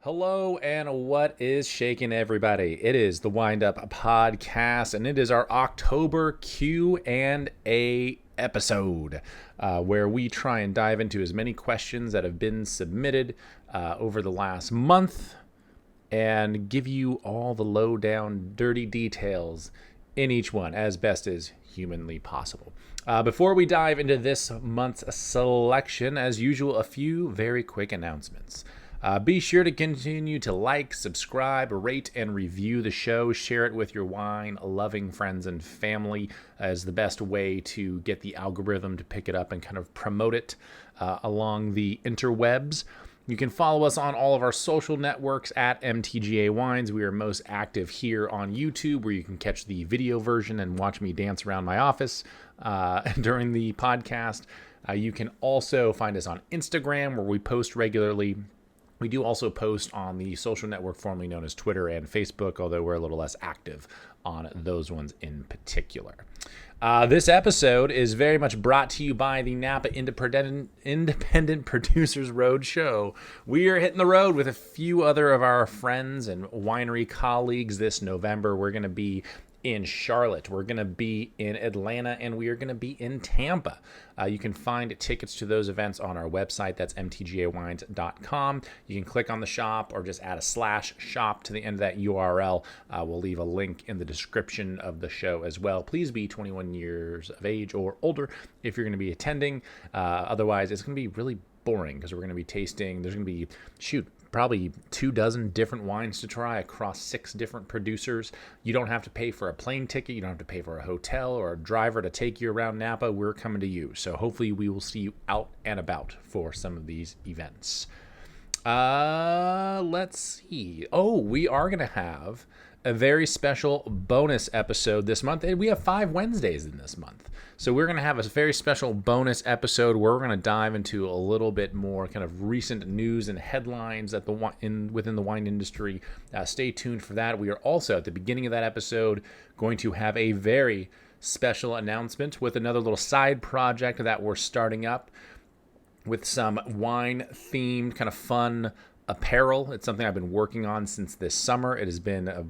Hello and what is shaking, everybody? It is the Wind Up Podcast, and it is our October Q&A episode, where we try and dive into as many questions that have been submitted over the last month and give you all the lowdown, dirty details in each one as best as humanly possible. Before we dive into this month's selection, as usual, a few very quick announcements. Be sure to continue to like, subscribe, rate, and review the show. Share it with your wine-loving friends and family as the best way to get the algorithm to pick it up and kind of promote it along the interwebs. You can follow us on all of our social networks at MTGA Wines. We are most active here on YouTube, where you can catch the video version and watch me dance around my office during the podcast. You can also find us on Instagram, where we post regularly. We do also post on the social network formerly known as Twitter and Facebook, although we're a little less active on those ones in particular. This episode is very much brought to you by the Napa Independent Producers Roadshow. We are hitting the road with a few other of our friends and winery colleagues this November. We're going to be in Charlotte, we're going to be in Atlanta, and we are going to be in Tampa. You can find tickets to those events on our website. That's mtgawines.com. You can click on the shop or just add a /shop to the end of that URL. We'll leave a link in the description of the show as well. Please be 21 years of age or older if you're going to be attending. Otherwise, it's going to be really boring because we're going to be tasting. There's going to be, probably 24 different wines to try across 6 different producers. You don't have to pay for a plane ticket. You don't have to pay for a hotel or a driver to take you around Napa. We're coming to you. So hopefully we will see you out and about for some of these events. Let's see. Oh, we are going to have a very special bonus episode this month. And we have 5 Wednesdays in this month. So we're going to have a very special bonus episode where we're going to dive into a little bit more kind of recent news and headlines within the wine industry. Stay tuned for that. We are also, at the beginning of that episode, going to have a very special announcement with another little side project that we're starting up with some wine-themed kind of fun apparel. It's something I've been working on since this summer. It has been a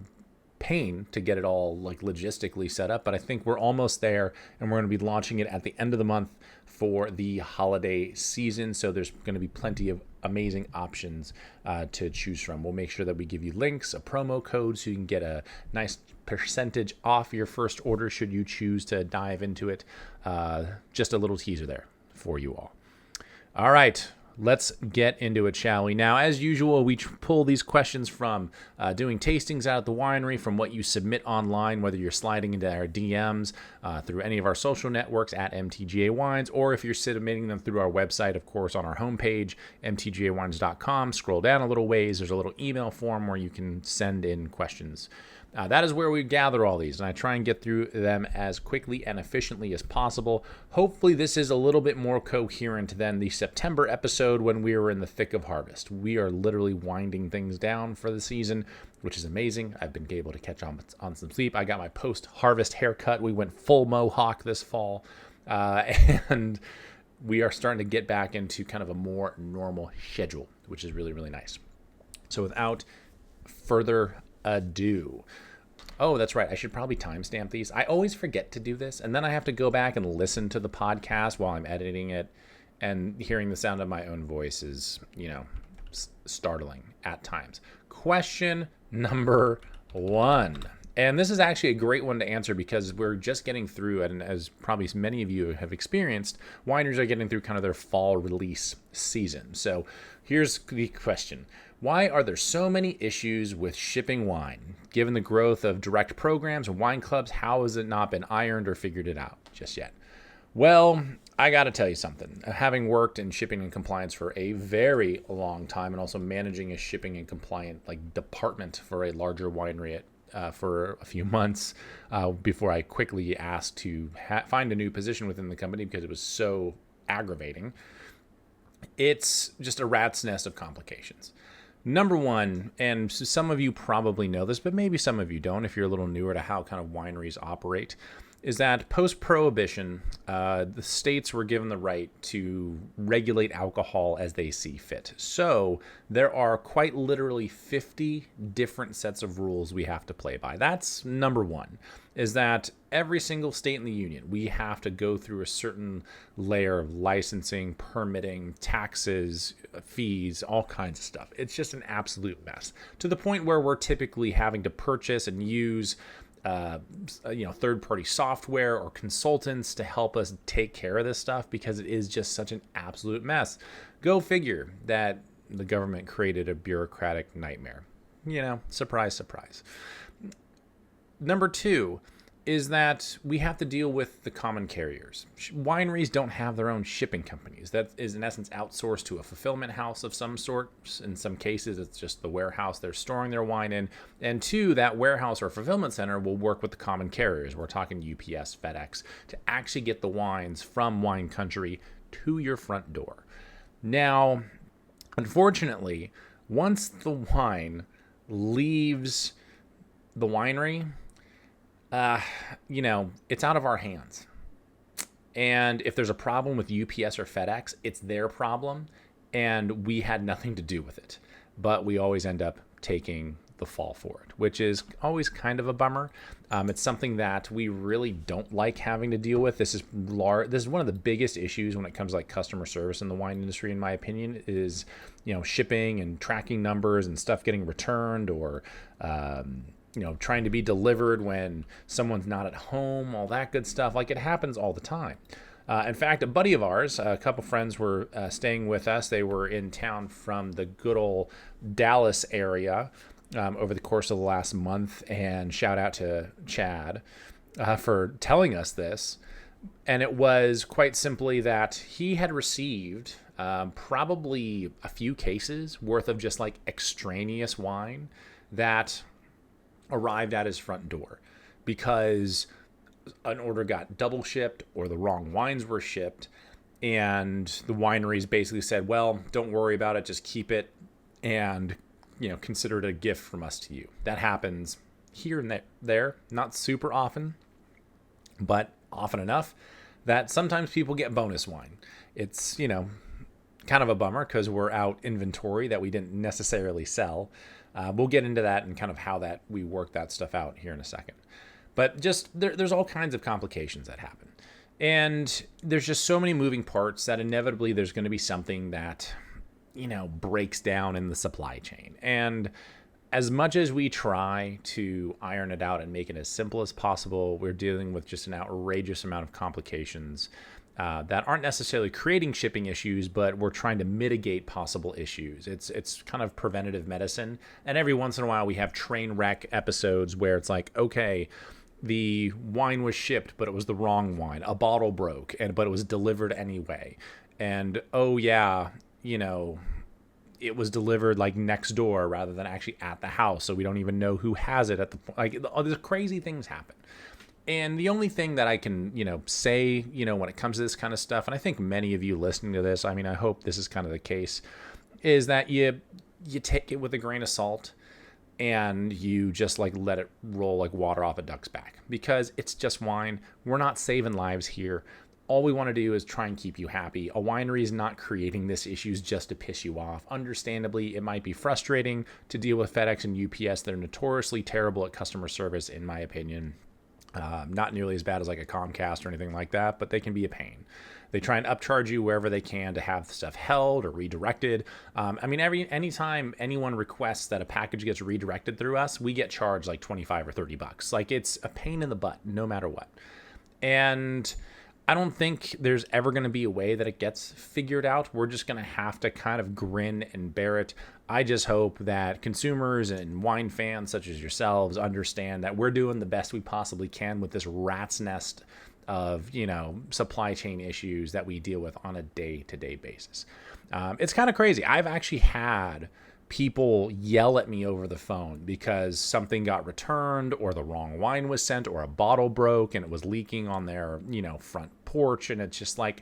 pain to get it all logistically set up, but I think we're almost there, and we're going to be launching it at the end of the month for the holiday season. So there's going to be plenty of amazing options to choose from. We'll make sure that we give you links, a promo code, so you can get a nice percentage off your first order should you choose to dive into it. Just a little teaser there for you all. All right. Let's get into it, shall we? Now, as usual, we pull these questions from doing tastings out at the winery, from what you submit online, whether you're sliding into our DMs through any of our social networks at MTGA Wines, or if you're submitting them through our website, of course, on our homepage, mtgawines.com. Scroll down a little ways. There's a little email form where you can send in questions. That is where we gather all these, and I try and get through them as quickly and efficiently as possible. Hopefully this is a little bit more coherent than the September episode when we were in the thick of harvest. We are literally winding things down for the season, which is amazing. I've been able to catch on some sleep. I got my post-harvest haircut. We went full mohawk this fall, and we are starting to get back into kind of a more normal schedule, which is really, really nice. So without further ado. Oh, that's right. I should probably timestamp these. I always forget to do this, and then I have to go back and listen to the podcast while I'm editing it, and hearing the sound of my own voice is, startling at times. Question number 1. And this is actually a great one to answer because we're just getting through, and as probably many of you have experienced, wineries are getting through kind of their fall release season. So here's the question. Why are there so many issues with shipping wine? Given the growth of direct programs and wine clubs, how has it not been ironed or figured it out just yet? Well, I got to tell you something. Having worked in shipping and compliance for a very long time, and also managing a shipping and compliant department for a larger winery for a few months before I quickly asked to find a new position within the company because it was so aggravating. It's just a rat's nest of complications. Number one, and some of you probably know this, but maybe some of you don't if you're a little newer to how kind of wineries operate. is that post-prohibition, the states were given the right to regulate alcohol as they see fit. So there are quite literally 50 different sets of rules we have to play by. That's number one, is that every single state in the union, we have to go through a certain layer of licensing, permitting, taxes, fees, all kinds of stuff. It's just an absolute mess, to the point where we're typically having to purchase and use third-party software or consultants to help us take care of this stuff, because it is just such an absolute mess. Go figure that the government created a bureaucratic nightmare. Surprise, surprise. Number two is that we have to deal with the common carriers. Wineries don't have their own shipping companies. That is, in essence, outsourced to a fulfillment house of some sort. In some cases, it's just the warehouse they're storing their wine in. And two, that warehouse or fulfillment center will work with the common carriers. We're talking UPS, FedEx, to actually get the wines from wine country to your front door. Now, unfortunately, once the wine leaves the winery, it's out of our hands. And if there's a problem with UPS or FedEx, it's their problem, and we had nothing to do with it. But we always end up taking the fall for it, which is always kind of a bummer. It's something that we really don't like having to deal with. This is one of the biggest issues when it comes to like customer service in the wine industry, in my opinion, is shipping and tracking numbers and stuff getting returned, or trying to be delivered when someone's not at home, all that good stuff. Like, it happens all the time. In fact, a buddy of ours, a couple friends were staying with us. They were in town from the good old Dallas area over the course of the last month. And shout out to Chad for telling us this. And it was quite simply that he had received probably a few cases worth of just like extraneous wine that arrived at his front door because an order got double shipped or the wrong wines were shipped, and the wineries basically said, well, don't worry about it, just keep it and consider it a gift from us to you. That happens here and there, not super often, but often enough that sometimes people get bonus wine. It's kind of a bummer because we're out inventory that we didn't necessarily sell. We'll get into that and kind of how that we work that stuff out here in a second. But just there's all kinds of complications that happen. And there's just so many moving parts that inevitably there's going to be something that, breaks down in the supply chain. And as much as we try to iron it out and make it as simple as possible, we're dealing with just an outrageous amount of complications that aren't necessarily creating shipping issues, but we're trying to mitigate possible issues. It's kind of preventative medicine. And every once in a while we have train wreck episodes where it's like, okay, the wine was shipped, but it was the wrong wine. A bottle broke, but it was delivered anyway. And oh yeah, it was delivered like next door rather than actually at the house. So we don't even know who has it at the point. Like, all these crazy things happen. And the only thing that I can, say, when it comes to this kind of stuff, and I think many of you listening to this, I mean, I hope this is kind of the case, is that you take it with a grain of salt and you just like let it roll like water off a duck's back, because it's just wine. We're not saving lives here. All we want to do is try and keep you happy. A winery is not creating this issues just to piss you off. Understandably, it might be frustrating to deal with FedEx and UPS. They're notoriously terrible at customer service, in my opinion. Not nearly as bad as like a Comcast or anything like that, but they can be a pain. They try and upcharge you wherever they can to have stuff held or redirected. Anytime anyone requests that a package gets redirected through us, we get charged like $25 or $30. Like, it's a pain in the butt, no matter what. And I don't think there's ever going to be a way that it gets figured out. We're just going to have to kind of grin and bear it. I just hope that consumers and wine fans such as yourselves understand that we're doing the best we possibly can with this rat's nest of, supply chain issues that we deal with on a day-to-day basis. It's kind of crazy. I've actually had people yell at me over the phone because something got returned or the wrong wine was sent or a bottle broke and it was leaking on their, front porch. And it's just like,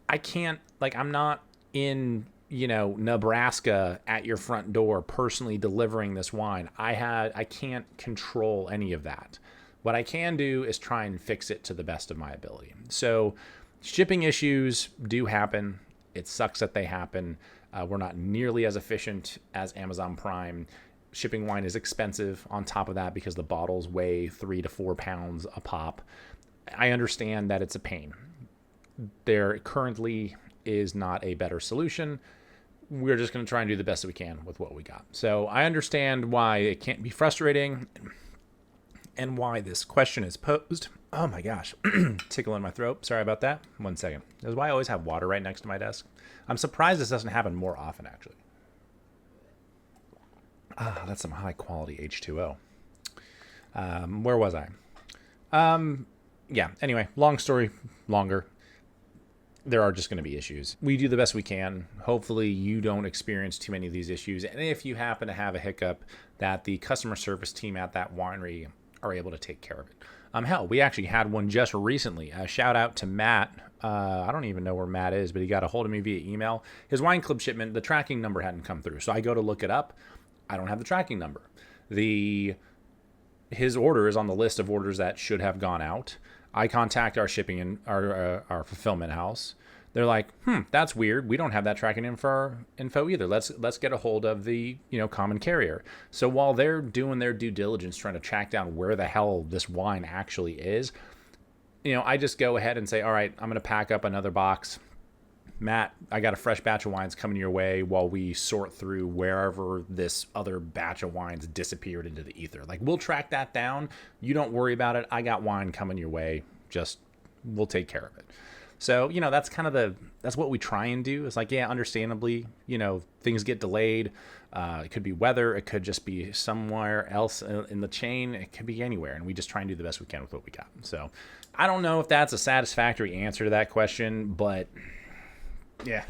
I can't, like, I'm not in, Nebraska at your front door personally delivering this wine. I can't control any of that. What I can do is try and fix it to the best of my ability. So shipping issues do happen. It sucks that they happen. We're not nearly as efficient as Amazon Prime. Shipping wine is expensive on top of that because the bottles weigh 3 to 4 pounds a pop. I understand that it's a pain. There currently is not a better solution. We're just going to try and do the best that we can with what we got. So I understand why it can't be frustrating and why this question is posed. Oh my gosh, tickle in my throat. Sorry about that. 1 second. That's why I always have water right next to my desk. I'm surprised this doesn't happen more often, actually. That's some high quality H2O. Where was I? Yeah, anyway, long story longer. There are just going to be issues. We do the best we can. Hopefully you don't experience too many of these issues. And if you happen to have a hiccup, that the customer service team at that winery are able to take care of it. Hell, we actually had one just recently. A shout out to Matt. I don't even know where Matt is, but he got a hold of me via email. His wine club shipment, the tracking number hadn't come through. So I go to look it up. I don't have the tracking number. His order is on the list of orders that should have gone out. I contact our shipping and our fulfillment house. They're like, that's weird. We don't have that tracking info either. Let's get a hold of the common carrier. So while they're doing their due diligence trying to track down where the hell this wine actually is, I just go ahead and say, all right, I'm going to pack up another box. Matt, I got a fresh batch of wines coming your way while we sort through wherever this other batch of wines disappeared into the ether. Like, we'll track that down. You don't worry about it. I got wine coming your way. We'll take care of it. So, that's kind of that's what we try and do. It's like, yeah, understandably, things get delayed. It could be weather. It could just be somewhere else in the chain. It could be anywhere. And we just try and do the best we can with what we got. So I don't know if that's a satisfactory answer to that question, but yeah,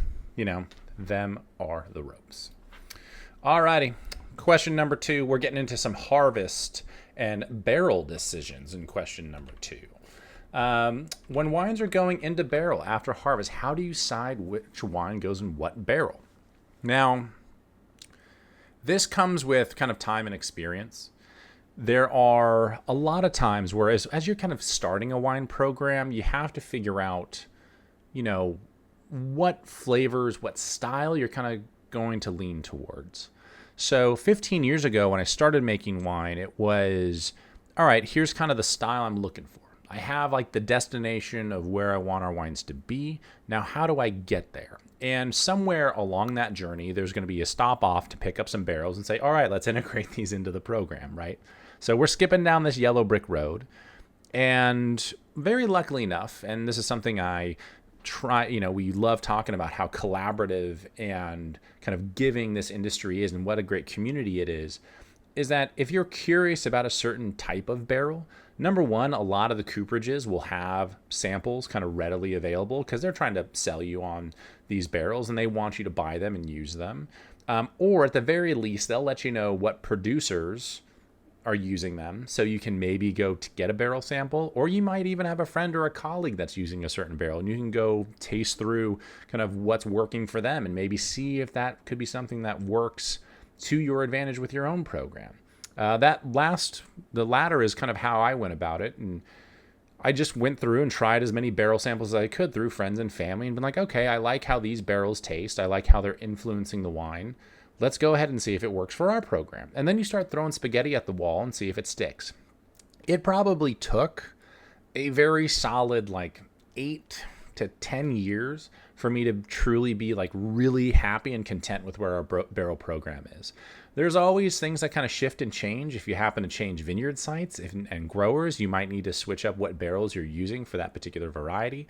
them are the ropes. Alrighty. Question number 2. We're getting into some harvest and barrel decisions in question number 2. When wines are going into barrel after harvest, how do you decide which wine goes in what barrel? Now, this comes with kind of time and experience. There are a lot of times where as you're kind of starting a wine program, you have to figure out, what flavors, what style you're kind of going to lean towards. So 15 years ago when I started making wine, it was, all right, here's kind of the style I'm looking for. I have like the destination of where I want our wines to be. Now, how do I get there? And somewhere along that journey, there's going to be a stop off to pick up some barrels and say, all right, let's integrate these into the program, right? So we're skipping down this yellow brick road. And very luckily enough, and this is something I we love talking about how collaborative and kind of giving this industry is and what a great community it is that if you're curious about a certain type of barrel, number one, a lot of the cooperages will have samples kind of readily available because they're trying to sell you on these barrels and they want you to buy them and use them. Or at the very least, they'll let you know what producers are using them, so you can maybe go to get a barrel sample, or you might even have a friend or a colleague that's using a certain barrel and you can go taste through kind of what's working for them and maybe see if that could be something that works to your advantage with your own program. The latter is kind of how I went about it, and I just went through and tried as many barrel samples as I could through friends and family and been like, okay, I like how these barrels taste. I like how they're influencing the wine. Let's go ahead and see if it works for our program. And then you start throwing spaghetti at the wall and see if it sticks. It probably took a very solid 8 to 10 years for me to truly be really happy and content with where our barrel program is. There's always things that kind of shift and change. If you happen to change vineyard sites and growers, you might need to switch up what barrels you're using for that particular variety.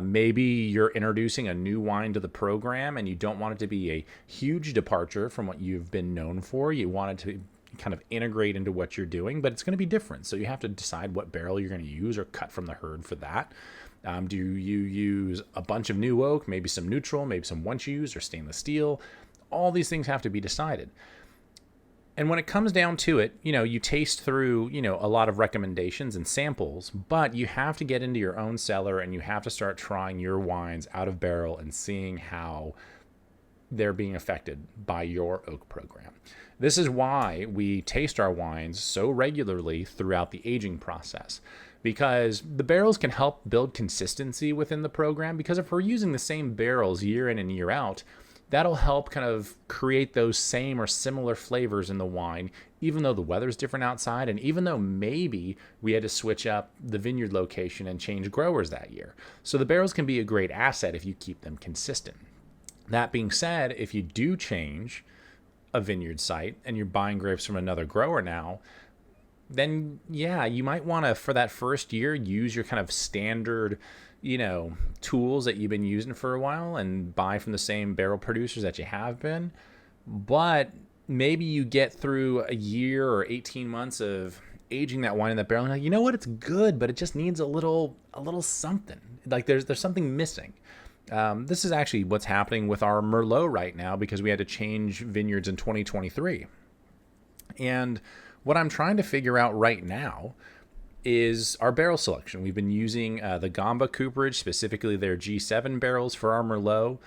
Maybe you're introducing a new wine to the program and you don't want it to be a huge departure from what you've been known for. You want it to kind of integrate into what you're doing, but it's going to be different. So you have to decide what barrel you're going to use or cut from the herd for that. Do you use a bunch of new oak, maybe some neutral, maybe some once used or stainless steel? All these things have to be decided. And when it comes down to it, you taste through, a lot of recommendations and samples, but you have to get into your own cellar and you have to start trying your wines out of barrel and seeing how they're being affected by your oak program. This is why we taste our wines so regularly throughout the aging process, because the barrels can help build consistency within the program. Because if we're using the same barrels year in and year out, that'll help kind of create those same or similar flavors in the wine, even though the weather's different outside, and even though maybe we had to switch up the vineyard location and change growers that year. So the barrels can be a great asset if you keep them consistent. That being said, if you do change a vineyard site and you're buying grapes from another grower now, then yeah, you might want to, for that first year, use your kind of standard, tools that you've been using for a while and buy from the same barrel producers that you have been. But maybe you get through a year or 18 months of aging that wine in that barrel and you know what, it's good, but it just needs a little something. Like there's something missing. This is actually what's happening with our Merlot right now, because we had to change vineyards in 2023. And what I'm trying to figure out right now is our barrel selection. We've been using the Gamba cooperage, specifically their G7 barrels for our Merlot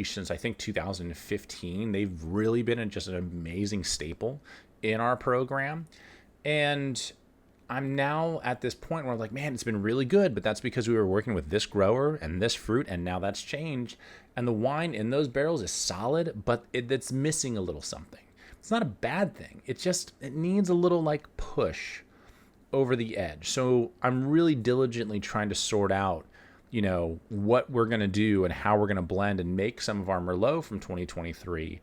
since I think 2015. They've really been just an amazing staple in our program. And I'm now at this point where I'm like, man, it's been really good, but that's because we were working with this grower and this fruit, and now that's changed. And the wine in those barrels is solid, but it's missing a little something. It's not a bad thing. It needs a little push over the edge. So I'm really diligently trying to sort out, what we're going to do and how we're going to blend and make some of our Merlot from 2023,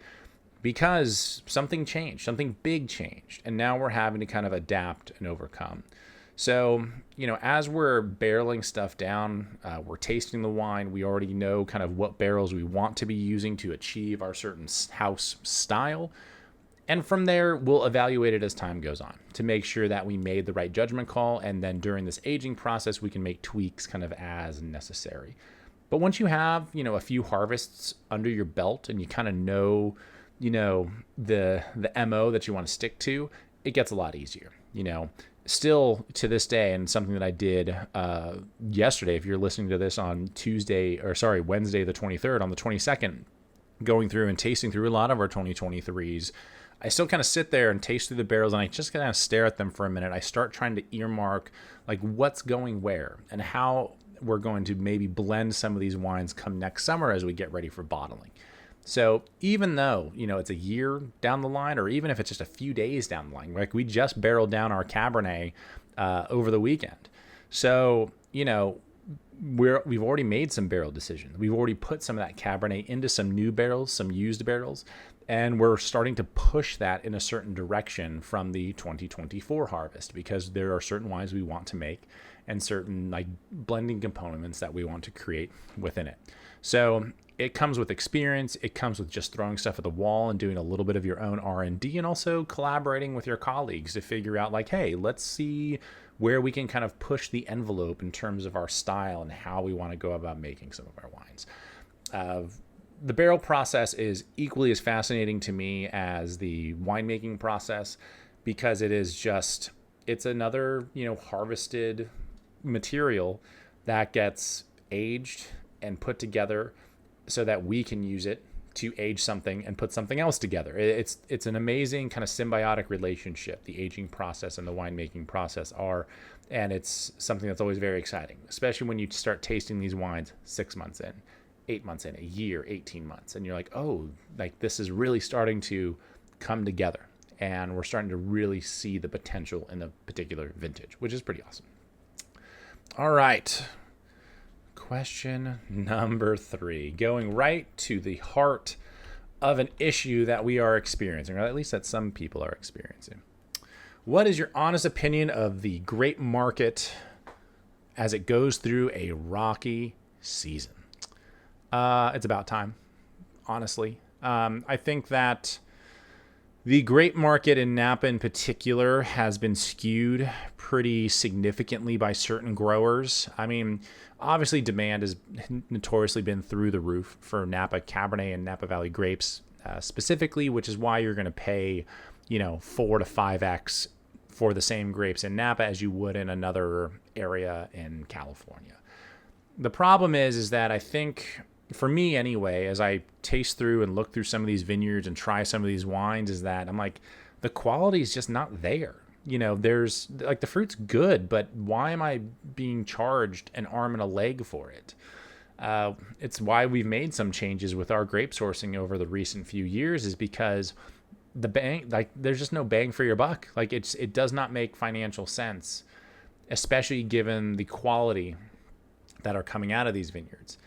because something changed, something big changed, and now we're having to kind of adapt and overcome. So, as we're barreling stuff down, we're tasting the wine, we already know kind of what barrels we want to be using to achieve our certain house style. And from there, we'll evaluate it as time goes on to make sure that we made the right judgment call. And then during this aging process, we can make tweaks kind of as necessary. But once you have, a few harvests under your belt and you kind of know, the MO that you want to stick to, it gets a lot easier, Still to this day, and something that I did yesterday, if you're listening to this on Wednesday the 23rd, on the 22nd, going through and tasting through a lot of our 2023s, I still kind of sit there and taste through the barrels, and I just kind of stare at them for a minute. I start trying to earmark what's going where and how we're going to maybe blend some of these wines come next summer as we get ready for bottling. So even though, it's a year down the line, or even if it's just a few days down the line, we just barreled down our Cabernet over the weekend. So, we've already made some barrel decisions. We've already put some of that Cabernet into some new barrels, some used barrels, and we're starting to push that in a certain direction from the 2024 harvest, because there are certain wines we want to make and certain blending components that we want to create within it. So it comes with experience. It comes with just throwing stuff at the wall and doing a little bit of your own R&D, and also collaborating with your colleagues to figure out hey, let's see where we can kind of push the envelope in terms of our style and how we want to go about making some of our wines. The barrel process is equally as fascinating to me as the winemaking process, because it's another, harvested material that gets aged and put together so that we can use it to age something and put something else together. It's an amazing kind of symbiotic relationship, the aging process and the winemaking process are, and it's something that's always very exciting, especially when you start tasting these wines 6 months in, 8 months in, a year, 18 months, and you're this is really starting to come together, and we're starting to really see the potential in the particular vintage, which is pretty awesome. All right. Question number 3, going right to the heart of an issue that we are experiencing, or at least that some people are experiencing. What is your honest opinion of the grape market as it goes through a rocky season? It's about time, honestly. I think that the grape market in Napa in particular has been skewed pretty significantly by certain growers. I mean, obviously demand has notoriously been through the roof for Napa Cabernet and Napa Valley grapes specifically, which is why you're going to pay, 4 to 5x for the same grapes in Napa as you would in another area in California. The problem is that I think for me anyway, as I taste through and look through some of these vineyards and try some of these wines, is that I'm like, the quality is just not there. There's like the fruit's good, but why am I being charged an arm and a leg for it? It's why we've made some changes with our grape sourcing over the recent few years, is because there's just no bang for your buck. Like it does not make financial sense, especially given the quality that are coming out of these vineyards.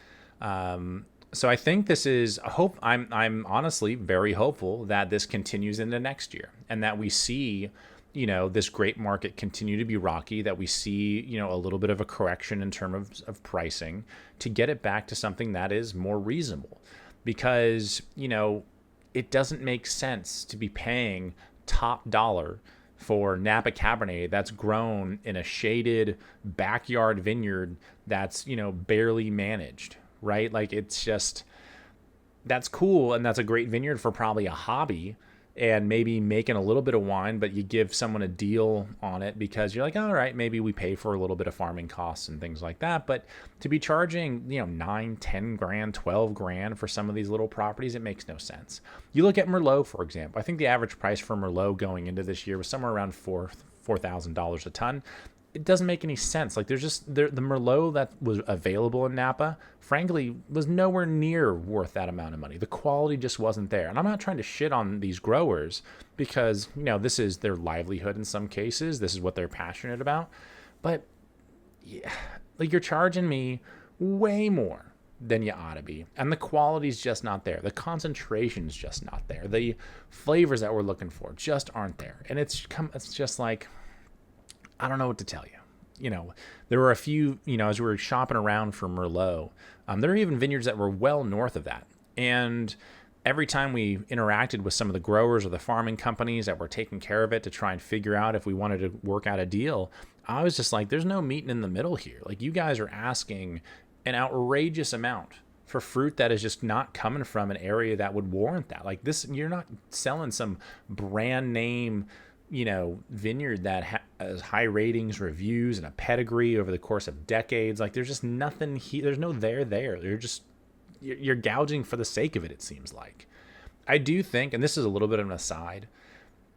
So I think this is a hope. I'm honestly very hopeful that this continues into next year, and that we see, this grape market continue to be rocky, that we see, a little bit of a correction in terms of pricing to get it back to something that is more reasonable. Because, it doesn't make sense to be paying top dollar for Napa Cabernet that's grown in a shaded backyard vineyard that's, barely managed, right? Like it's just, that's cool. And that's a great vineyard for probably a hobby and maybe making a little bit of wine, but you give someone a deal on it because you're like, all right, maybe we pay for a little bit of farming costs and things like that. But to be charging, 9, 10 grand, 12 grand for some of these little properties, it makes no sense. You look at Merlot, for example. I think the average price for Merlot going into this year was somewhere around $4,000 a ton. It doesn't make any sense. Like the Merlot that was available in Napa, frankly, was nowhere near worth that amount of money. The quality just wasn't there. And I'm not trying to shit on these growers because, this is their livelihood in some cases. This is what they're passionate about. But yeah, like you're charging me way more than you ought to be. And the quality's just not there. The concentration's just not there. The flavors that we're looking for just aren't there. And it's just like, I don't know what to tell you. There were a few, as we were shopping around for Merlot, there were even vineyards that were well north of that. And every time we interacted with some of the growers or the farming companies that were taking care of it to try and figure out if we wanted to work out a deal, I was just like, there's no meeting in the middle here. Like you guys are asking an outrageous amount for fruit that is just not coming from an area that would warrant that. Like this, you're not selling some brand name vineyard that has high ratings, reviews, and a pedigree over the course of decades. Like there's just nothing here. There's no there. You're gouging for the sake of it, it seems like. I do think, and this is a little bit of an aside,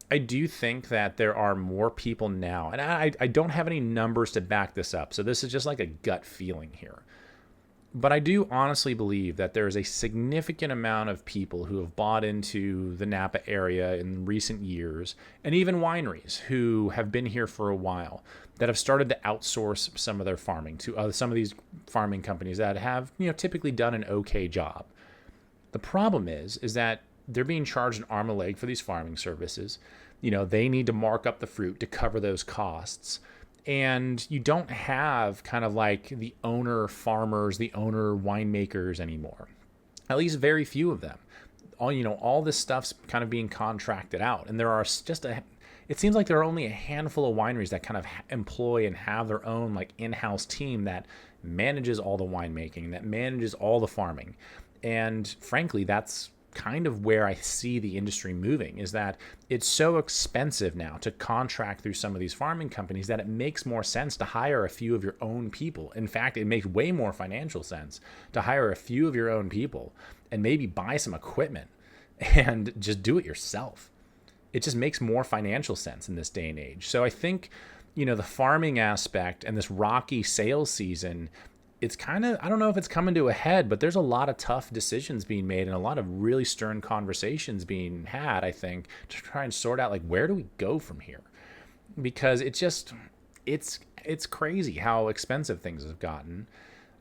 I do think that there are more people now, and I don't have any numbers to back this up, so this is just like a gut feeling here. But I do honestly believe that there is a significant amount of people who have bought into the Napa area in recent years, and even wineries who have been here for a while, that have started to outsource some of their farming to some of these farming companies that have, typically done an okay job. The problem is that they're being charged an arm and a leg for these farming services. They need to mark up the fruit to cover those costs. And you don't have kind of like the owner farmers, the owner winemakers anymore. At least very few of them. All this stuff's kind of being contracted out. And there are it seems like there are only a handful of wineries that kind of employ and have their own like in-house team that manages all the winemaking, that manages all the farming. And frankly, that's kind of where I see the industry moving, is that it's so expensive now to contract through some of these farming companies that it makes more sense to hire a few of your own people. In fact, it makes way more financial sense to hire a few of your own people and maybe buy some equipment and just do it yourself. It just makes more financial sense in this day and age. So I think, the farming aspect and this rocky sales season, it's kind of, I don't know if it's coming to a head, but there's a lot of tough decisions being made and a lot of really stern conversations being had, I think, to try and sort out like, where do we go from here? Because it's crazy how expensive things have gotten.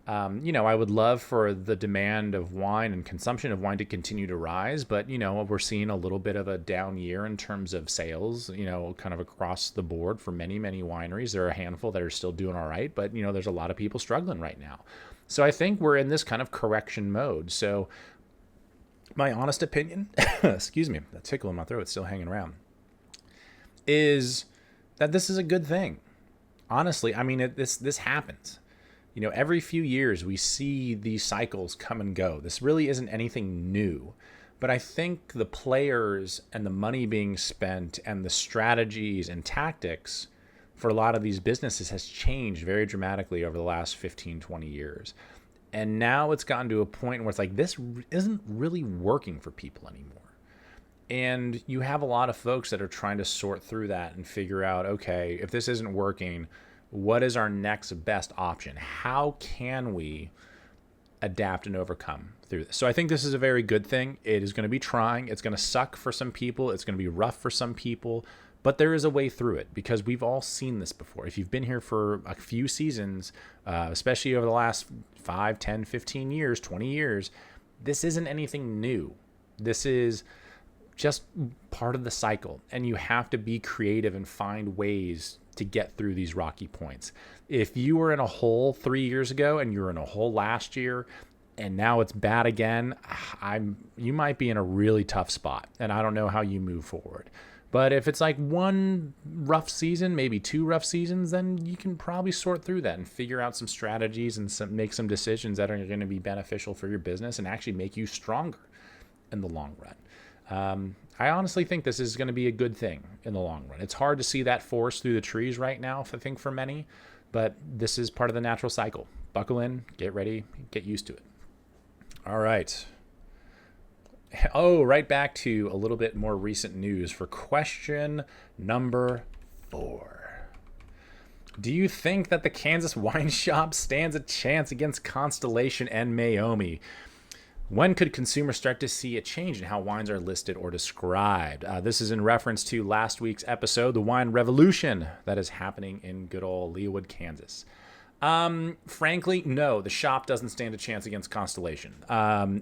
I would love for the demand of wine and consumption of wine to continue to rise, but, we're seeing a little bit of a down year in terms of sales, kind of across the board for many, many wineries. There are a handful that are still doing all right, but, there's a lot of people struggling right now. So I think we're in this kind of correction mode. So my honest opinion, excuse me, that tickle in my throat is still hanging around, is that this is a good thing. Honestly, I mean, this happens. Every few years we see these cycles come and go. This really isn't anything new. But I think the players and the money being spent and the strategies and tactics for a lot of these businesses has changed very dramatically over the last 15, 20 years. And now it's gotten to a point where it's like, this isn't really working for people anymore. And you have a lot of folks that are trying to sort through that and figure out, okay, if this isn't working, what is our next best option? How can we adapt and overcome through this? So I think this is a very good thing. It is going to be trying. It's going to suck for some people. It's going to be rough for some people, but there is a way through it because we've all seen this before. If you've been here for a few seasons, especially over the last 5, 10, 15 years, 20 years, this isn't anything new. This is just part of the cycle, and you have to be creative and find ways to get through these rocky points. If you were in a hole 3 years ago and you were in a hole last year and now it's bad again, you might be in a really tough spot, and I don't know how you move forward. But if it's like one rough season, maybe 2 rough seasons, then you can probably sort through that and figure out some strategies and make some decisions that are going to be beneficial for your business and actually make you stronger in the long run. I honestly think this is going to be a good thing in the long run. It's hard to see that forest through the trees right now, I think, for many, but this is part of the natural cycle. Buckle in, get ready, get used to it. All right. Oh, right back to a little bit more recent news for question number 4. Do you think that the Kansas wine shop stands a chance against Constellation and Meoimi? When could consumers start to see a change in how wines are listed or described? This is in reference to last week's episode, the wine revolution that is happening in good old Leawood, Kansas. Frankly, no, the shop doesn't stand a chance against Constellation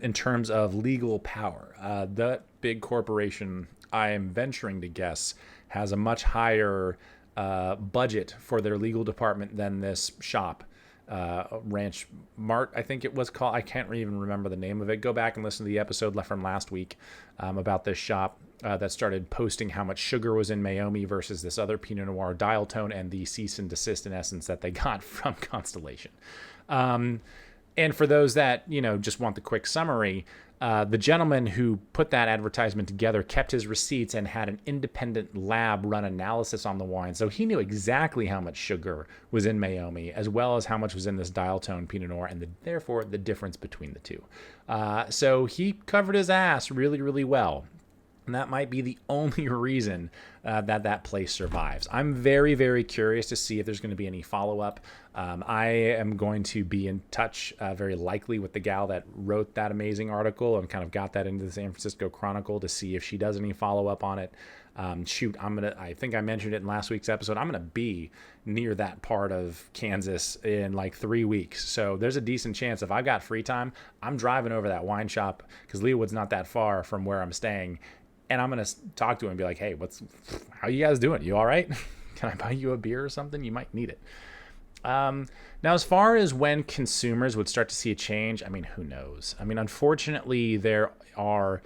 in terms of legal power. That big corporation, I am venturing to guess, has a much higher budget for their legal department than this shop. Ranch Mart, I think it was called. I can't even remember the name of it. Go back and listen to the episode from last week about this shop that started posting how much sugar was in Meiomi versus this other Pinot Noir dial tone and the cease and desist in essence that they got from Constellation. And for those that, just want the quick summary, the gentleman who put that advertisement together kept his receipts and had an independent lab run analysis on the wine. So he knew exactly how much sugar was in Meiomi, as well as how much was in this dial tone Pinot Noir, and therefore the difference between the two. So he covered his ass really, really well. And that might be the only reason that place survives. I'm very, very curious to see if there's going to be any follow-up. I am going to be in touch very likely with the gal that wrote that amazing article and kind of got that into the San Francisco Chronicle to see if she does any follow-up on it. I think I mentioned it in last week's episode. I'm going to be near that part of Kansas in like 3 weeks. So there's a decent chance if I've got free time, I'm driving over that wine shop because Leawood's not that far from where I'm staying. And I'm going to talk to him and be like, hey, how you guys doing? You all right? Can I buy you a beer or something? You might need it. Now, as far as when consumers would start to see a change, who knows? Unfortunately, there are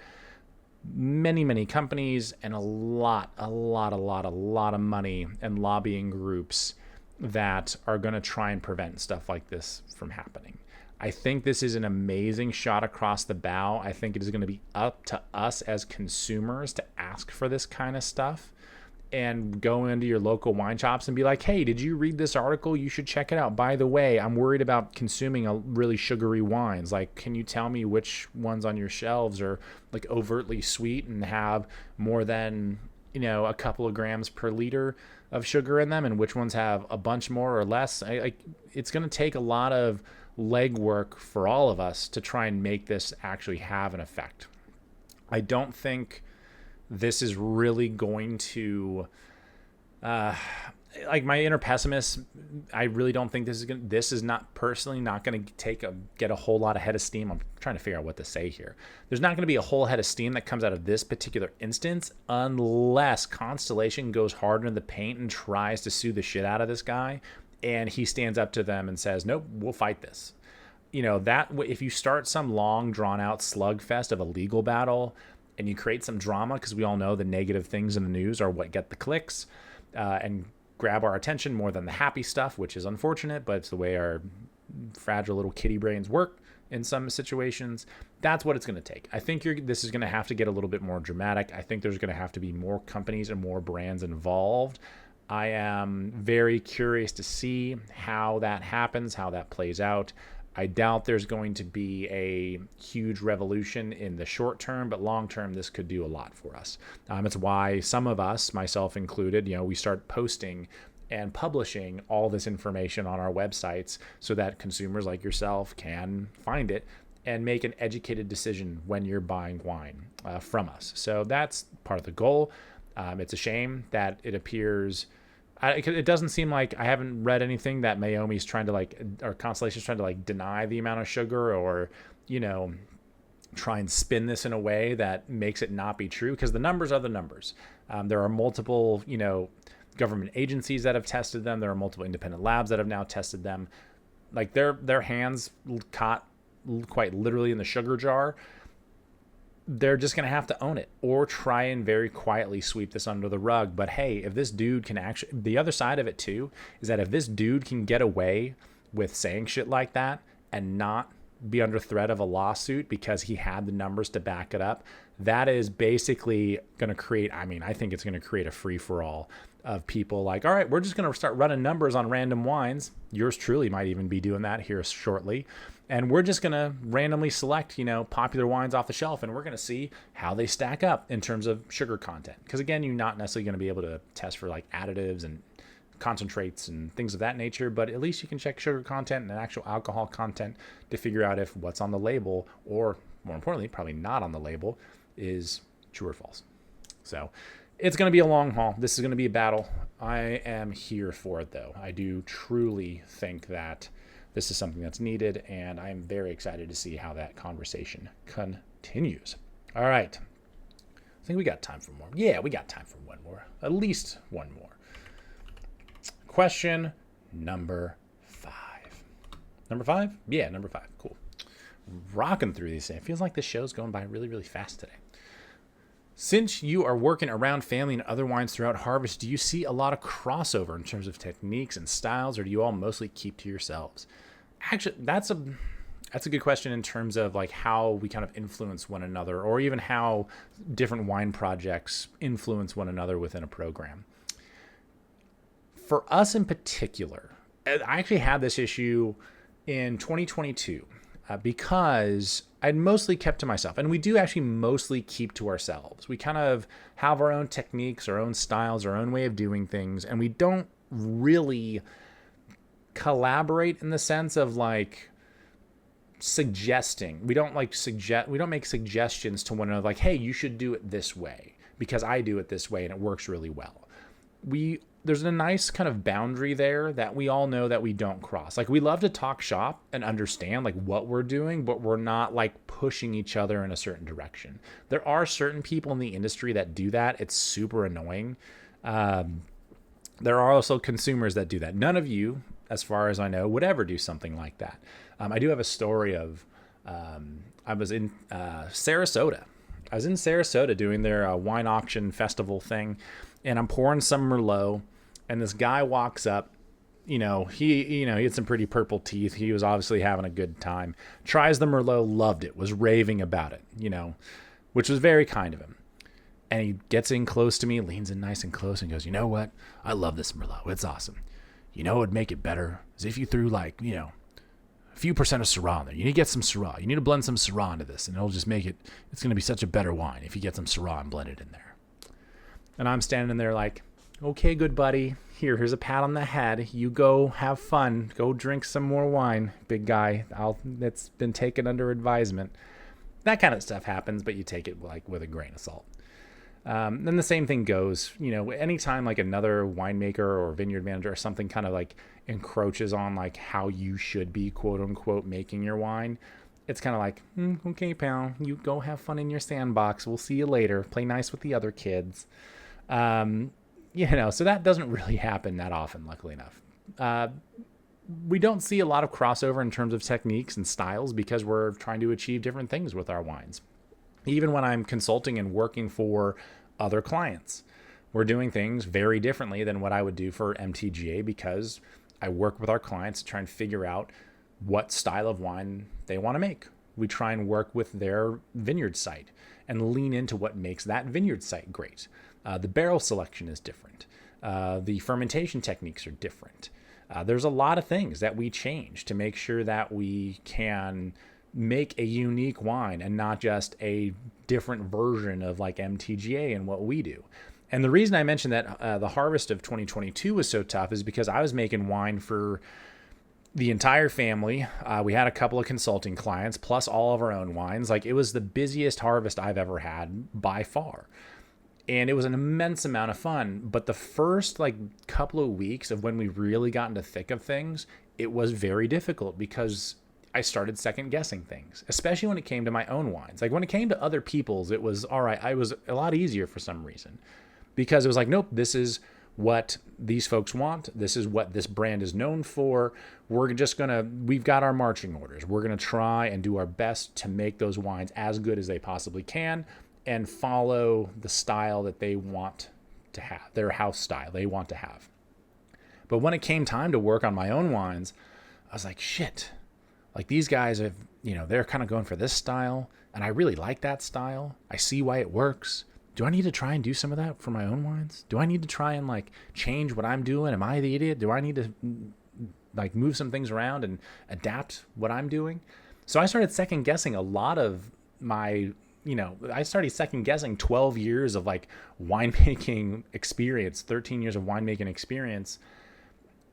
many, many companies and a lot of money and lobbying groups that are going to try and prevent stuff like this from happening. I think this is an amazing shot across the bow. I think it is going to be up to us as consumers to ask for this kind of stuff and go into your local wine shops and be like, hey, did you read this article? You should check it out. By the way, I'm worried about consuming a really sugary wines. Like, can you tell me which ones on your shelves are like overtly sweet and have more than, a couple of grams per liter of sugar in them, and which ones have a bunch more or less? It's going to take a lot of legwork for all of us to try and make this actually have an effect. I don't think this is really going to my inner pessimist, I really don't think this is not going to get a whole lot of head of steam. I'm trying to figure out what to say here. There's not going to be a whole head of steam that comes out of this particular instance unless Constellation goes hard into the paint and tries to sue the shit out of this guy. And he stands up to them and says, nope, we'll fight this. If you start some long, drawn-out slugfest of a legal battle and you create some drama, because we all know the negative things in the news are what get the clicks and grab our attention more than the happy stuff, which is unfortunate, but it's the way our fragile little kitty brains work in some situations. That's what it's going to take. I think this is going to have to get a little bit more dramatic. I think there's going to have to be more companies and more brands involved. I am very curious to see how that happens, how that plays out. I doubt there's going to be a huge revolution in the short term, but long term, this could do a lot for us. It's why some of us, myself included, we start posting and publishing all this information on our websites so that consumers like yourself can find it and make an educated decision when you're buying wine from us. So that's part of the goal. It's a shame that it appears... it doesn't seem like, I haven't read anything that Meiomi's trying to or Constellation's trying to deny the amount of sugar or, try and spin this in a way that makes it not be true, because the numbers are the numbers. There are multiple, government agencies that have tested them. There are multiple independent labs that have now tested them. Their hands caught quite literally in the sugar jar. They're just going to have to own it or try and very quietly sweep this under the rug. But hey, if this dude can actually, the other side of it too, is that if this dude can get away with saying shit like that and not be under threat of a lawsuit because he had the numbers to back it up, that is basically going to create, I think it's going to create a free-for-all of people all right, we're just going to start running numbers on random wines. Yours truly might even be doing that here shortly. And we're just going to randomly select, popular wines off the shelf, and we're going to see how they stack up in terms of sugar content. Because again, you're not necessarily going to be able to test for additives and concentrates and things of that nature, but at least you can check sugar content and actual alcohol content to figure out if what's on the label, or more importantly, probably not on the label, is true or false. So it's going to be a long haul. This is going to be a battle. I am here for it, though. I do truly think that this is something that's needed, and I'm very excited to see how that conversation continues. All right. I think we got time for more. Yeah, we got time for one more. At least one more. Question number 5. Number 5? Yeah, number 5. Cool. Rocking through these. It feels like this show's going by really, really fast today. Since you are working around family and other wines throughout harvest, do you see a lot of crossover in terms of techniques and styles, or do you all mostly keep to yourselves? Actually, that's a good question in terms of how we kind of influence one another, or even how different wine projects influence one another within a program. For us in particular, I actually had this issue in 2022 because I'd mostly kept to myself. And we do actually mostly keep to ourselves. We kind of have our own techniques, our own styles, our own way of doing things. And we don't really collaborate in the sense of suggesting. We don't we don't make suggestions to one another hey, you should do it this way because I do it this way and it works really well. There's a nice kind of boundary there that we all know that we don't cross. We love to talk shop and understand what we're doing, but we're not pushing each other in a certain direction. There are certain people in the industry that do that. It's super annoying. There are also consumers that do that. None of you, as far as I know, would ever do something like that. I do have a story of, I was in Sarasota. I was in Sarasota doing their wine auction festival thing, and I'm pouring some Merlot. And this guy walks up, he had some pretty purple teeth. He was obviously having a good time. Tries the Merlot, loved it, was raving about it, which was very kind of him. And he gets in close to me, leans in nice and close and goes, you know what? I love this Merlot. It's awesome. What would make it better is if you threw a few percent of Syrah in there. You need to get some Syrah. You need to blend some Syrah into this, and it'll just make it, it's going to be such a better wine if you get some Syrah and blend it in there. And I'm standing there okay, good buddy. Here's a pat on the head. You go have fun. Go drink some more wine, big guy. It's been taken under advisement. That kind of stuff happens, but you take it with a grain of salt. Then the same thing goes, anytime another winemaker or vineyard manager or something kind of encroaches on how you should be, quote unquote, making your wine. It's kind of okay, pal, you go have fun in your sandbox. We'll see you later. Play nice with the other kids. So that doesn't really happen that often, luckily enough. We don't see a lot of crossover in terms of techniques and styles because we're trying to achieve different things with our wines. Even when I'm consulting and working for other clients, we're doing things very differently than what I would do for MTGA because I work with our clients to try and figure out what style of wine they want to make. We try and work with their vineyard site and lean into what makes that vineyard site great. The barrel selection is different. The fermentation techniques are different. There's a lot of things that we change to make sure that we can make a unique wine and not just a different version of like MTGA and what we do. And the reason I mentioned that the harvest of 2022 was so tough is because I was making wine for the entire family. We had a couple of consulting clients plus all of our own wines. Like, it was the busiest harvest I've ever had by far. And it was an immense amount of fun. But the first like couple of weeks of when we really got into the thick of things, it was very difficult because I started second guessing things, especially when it came to my own wines. Like, when it came to other people's, it was all right. I was a lot easier for some reason because it was like, nope, this is what these folks want. This is what this brand is known for. We've got our marching orders. We're going to try and do our best to make those wines as good as they possibly can and follow the style that they want to have, their house style they want to have. But when it came time to work on my own wines, I was like, shit, like these guys have, they're kind of going for this style. And I really like that style. I see why it works. Do I need to try and do some of that for my own wines? Do I need to try and like change what I'm doing? Am I the idiot? Do I need to like move some things around and adapt what I'm doing? So I started second guessing a lot of I started second guessing 12 years of like winemaking experience, 13 years of winemaking experience.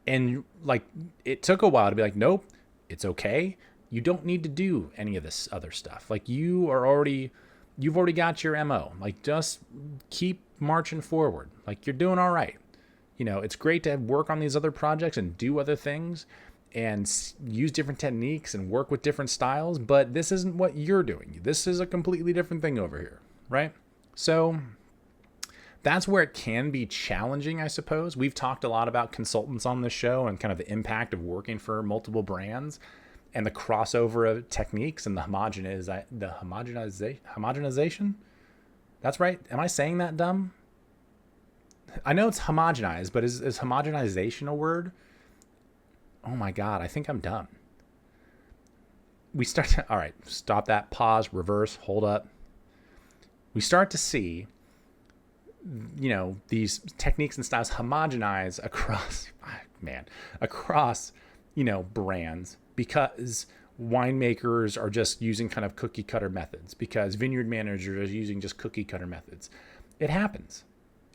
And like, it took a while to be like, nope, it's okay. You don't need to do any of this other stuff. Like, you've already got your MO. Like, just keep marching forward. Like, you're doing all right. It's great to work on these other projects and do other things and use different techniques and work with different styles, but this isn't what you're doing. This is a completely different thing over here, right? So that's where it can be challenging, I suppose. We've talked a lot about consultants on this show and kind of the impact of working for multiple brands and the crossover of techniques and the homogenization. That's right. Am I saying that dumb? I know it's homogenized, but is homogenization a word? Oh my God, I think I'm done. All right, stop that, pause, reverse, hold up. We start to see, these techniques and styles homogenize across brands, because winemakers are just using kind of cookie cutter methods, because vineyard managers are using just cookie cutter methods. It happens.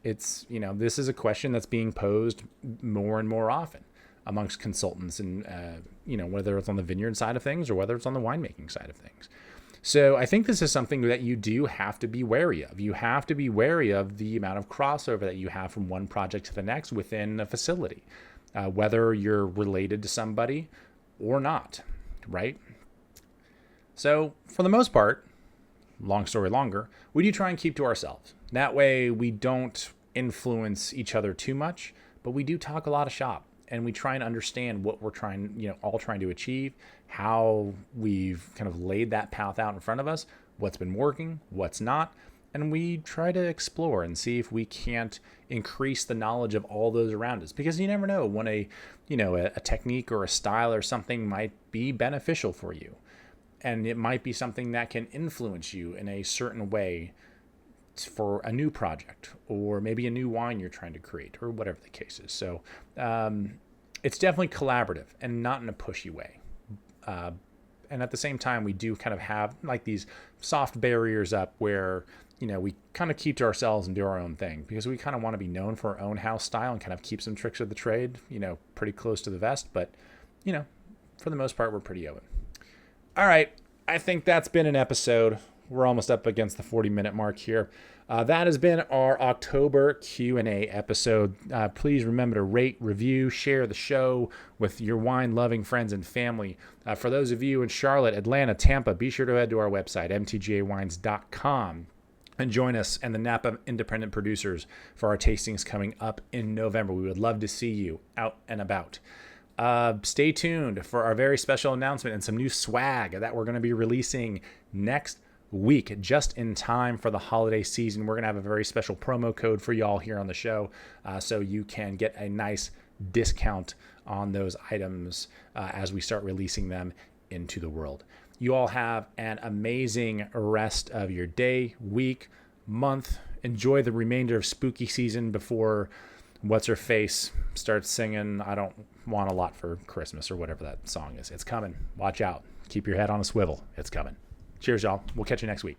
It's, this is a question that's being posed more and more often amongst consultants and, whether it's on the vineyard side of things or whether it's on the winemaking side of things. So I think this is something that you do have to be wary of. You have to be wary of the amount of crossover that you have from one project to the next within a facility, whether you're related to somebody or not, right? So for the most part, long story longer, we do try and keep to ourselves. That way we don't influence each other too much, but we do talk a lot of shop. And we try and understand what we're all trying to achieve, how we've kind of laid that path out in front of us, what's been working, what's not. And we try to explore and see if we can't increase the knowledge of all those around us. Because you never know when a technique or a style or something might be beneficial for you. And it might be something that can influence you in a certain way for a new project, or maybe a new wine you're trying to create, or whatever the case is. So it's definitely collaborative and not in a pushy way. And at the same time, we do kind of have like these soft barriers up where, we kind of keep to ourselves and do our own thing, because we kind of want to be known for our own house style and kind of keep some tricks of the trade, pretty close to the vest. But, for the most part, we're pretty open. All right. I think that's been an episode. We're almost up against the 40-minute mark here. That has been our October Q&A episode. Please remember to rate, review, share the show with your wine-loving friends and family. For those of you in Charlotte, Atlanta, Tampa, be sure to head to our website, mtgawines.com, and join us and the Napa Independent Producers for our tastings coming up in November. We would love to see you out and about. Stay tuned for our very special announcement and some new swag that we're going to be releasing next week, just in time for the holiday season. We're going to have a very special promo code for y'all here on the show, so you can get a nice discount on those items as we start releasing them into the world. You all have an amazing rest of your day, week, month. Enjoy the remainder of spooky season before what's her face starts singing want a lot for Christmas or whatever that song is. It's coming. Watch out. Keep your head on a swivel. It's coming. Cheers, y'all. We'll catch you next week.